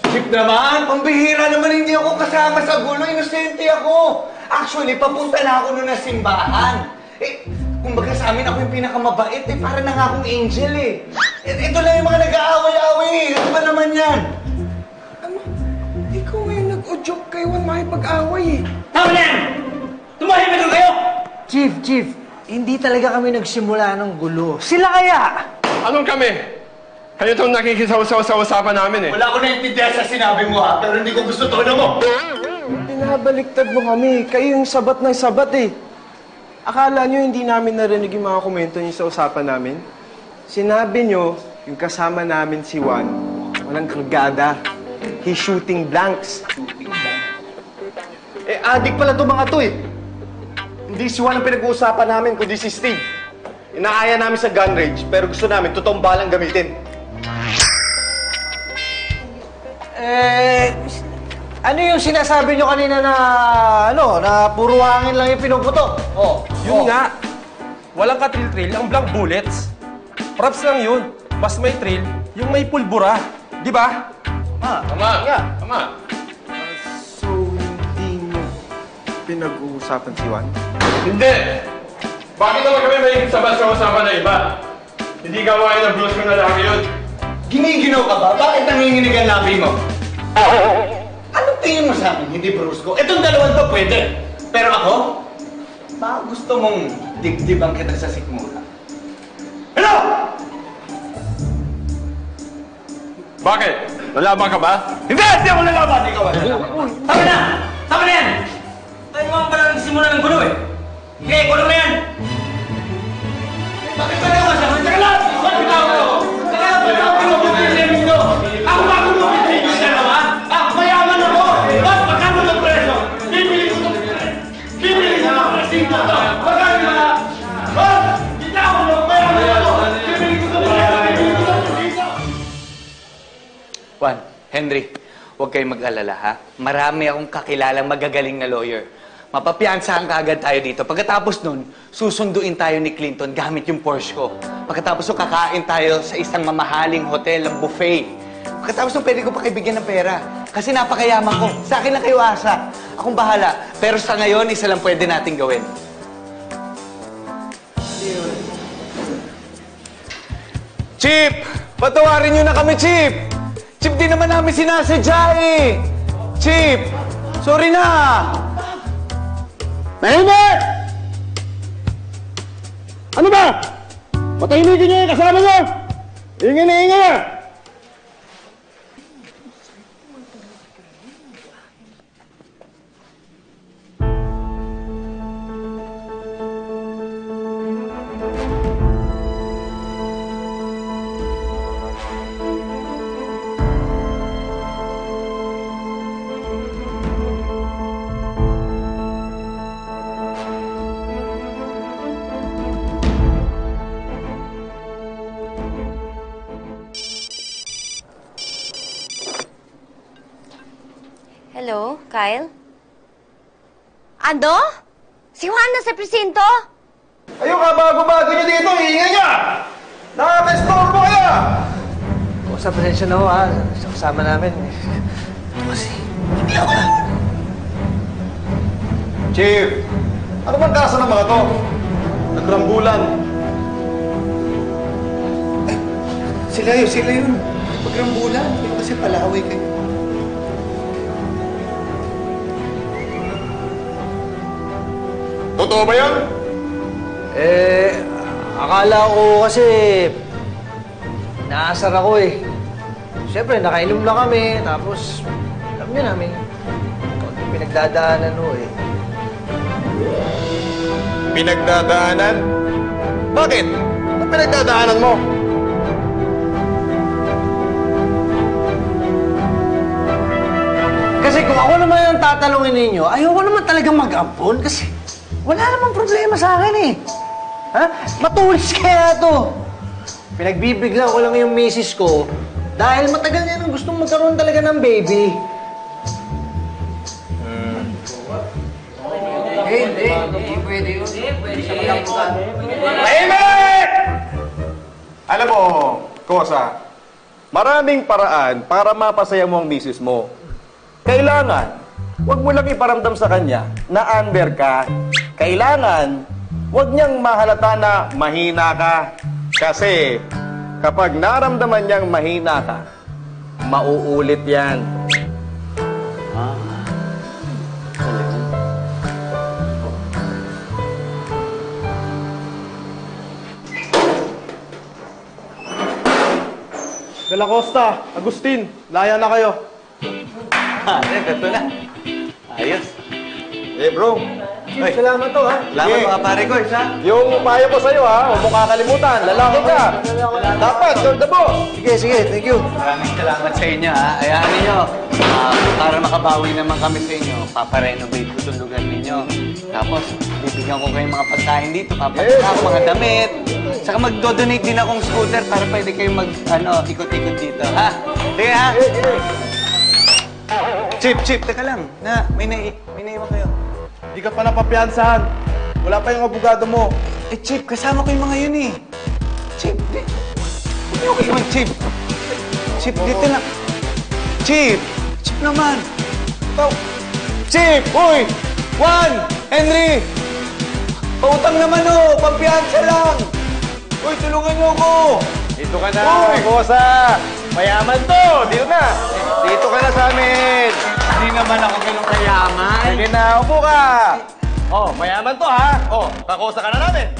Chief naman, pambihira naman hindi ako kasama sa gulo. Inosente ako. Actually, papunta na ako nun na simbahan. Kumbaga sa amin ako yung pinakamabait para na nga akong angel Ito lang yung mga nag-aaway-aaway Ano ba naman yan? Ano? Ikaw ngayon nag-o-joke kay Juan makipag-away Tama na yan! Tumahimik lang kayo! Chief, hindi talaga kami nagsimula ng gulo. Sila kaya? Anong kami? Kayo itong nakikisaw-saw sa usapan namin Wala ko naintindihan sa sinabi mo pero hindi ko gusto tono mo. Pinabaliktad mo kami. Kayo yung sabat ng sabat Akala nyo hindi namin narinig yung mga komento niyo sa usapan namin? Sinabi nyo, yung kasama namin si Juan, walang kargada. He's shooting blanks. Adik pala itong mga to Hindi si Juan ang pinag-uusapan namin, kundi si Steve. Inaaya namin sa gun range, pero gusto namin totoong balang gamitin. Ano yung sinasabi nyo kanina na, na puro hangin lang yung pinuputok? Yun nga. Walang ka-thrill-thrill ang blank bullets. Props lang yun. Mas may thrill yung may pulbura. Di ba? Tama. So, hindi mo pinag-uusapan si Juan? Hindi! Bakit naman kami may sabat sa usapan na iba? Hindi gawain ng bros ko na laki yun. Giniginaw ka ba? Bakit nanginginig ang labi mo? Anong tingin mo sa akin? Hindi brusco. Itong dalawang to pwede. Pero ako, baka gusto mong dibdibang kita sa sikmura. Hello! Bakit? Nalaban ka ba? Hindi ako lalaban! Ikaw ang lalaban. Tama na! Tama na yan! Tayo naman pala nagsimula ng gulo Okay, gulo na yan! Bakit tayo ka sa akin? Saka lang! Bakit ako? Saka lang! Bakit ako pinag-ibig nyo? Ako ba kung pinag-ibig na naman? Mayaman ako! Ba't magkano ng preso? Bibili ko ng presinto to! Magkano na? Hindi ako nung mayaman ako! Bibili ko ng presinto! Juan, Henry, huwag kayong mag-alala ha. Marami akong kakilalang magagaling na lawyer. Mapapiansahan ka agad tayo dito. Pagkatapos nun, susunduin tayo ni Clinton gamit yung Porsche ko. Pagkatapos nun, kakain tayo sa isang mamahaling hotel, ang buffet. Pagkatapos nun, pwede ko pa bigyan ng pera. Kasi napakayaman ko. Sa akin lang kayo asa. Akong bahala. Pero sa ngayon, isa lang pwede nating gawin. Chief! Patawarin nyo na kami, Chief! Chief, di naman namin sinasadya Chief! Sorry na! Tahimik! Ano ba? Patahimikin niyo yung kasama niyo! Ingay na ingay na! Hello, Kyle? Ano? Si Juan na sa presinto? Ayun ka, bago-bago nyo dito, iingay niya! Nakaka-storbo kaya! Sa pasensya na ho sa kasama namin. Kasi, hindi ako lang. Chief, ano bang kaso ng mga to? Nagrambulan. Sila yun. Pagrambulan. Yung kasi palaway kayo. Totoo ba yan? Akala ko kasi naasar ako Siyempre, nakainom lang kami, tapos alam niyo namin, pinagdadaanan Pinagdadaanan? Bakit? Ano pinagdadaanan mo? Kasi kung ako naman yung tatalungin ninyo, ayoko naman talagang mag-ampon kasi wala namang problema sa akin Ha? Matulis kaya to. Pinagbibigla ko lang yung misis ko dahil matagal niya nang gustong magkaroon talaga ng baby. Hindi pwede yun. Tahimik! Alam mo, Kosa, maraming paraan para mapasaya mo ang misis mo. Kailangan, huwag mo lang iparamdam sa kanya na under ka. Kailangan, huwag niyang mahalata na mahina ka. Kasi, kapag naramdaman niyang mahina ka, mauulit yan. De La Costa, Agustin, laya na kayo. Ito na. Ayos. Eh bro, Salamat to, ha? Salamat mga pare ko, ha? yung payo ko sa'yo ha, huwag mo kakalimutan, lalaki ka. Dapat, you're the boss. Sige, thank you. Maraming salamat sa inyo, ha? Hayaan ninyo. Para makabawi naman kami sa inyo, paparenovate ko itong lugar ninyo. Tapos, bibigyan ko kayong mga pagkain dito, papalit ako mga damit. Saka magdo-donate din akong scooter para pwede kayong ikot-ikot dito, ha? Sige, ha? Chip, teka lang. May naiwan kayo. Hindi ka pa napapiansahan. Wala pa yung abogado mo. Eh, Chip, kasama ko yung mga yun eh. Chip, huwag niyo ko iwan, Chip. Chip, dito na. Chip naman. Ikaw. Chip, uy! Juan! Henry! Pautang naman oh, pampiyansa lang. Uy, tulungan niyo ako. Dito ka na, bossa. Mayaman to, dito na. Dito ka na sa amin. Hindi naman ako ganun kayaman. Sige na, upo ka. Oh, mayaman to ha. Oh, kakosa ka na namin.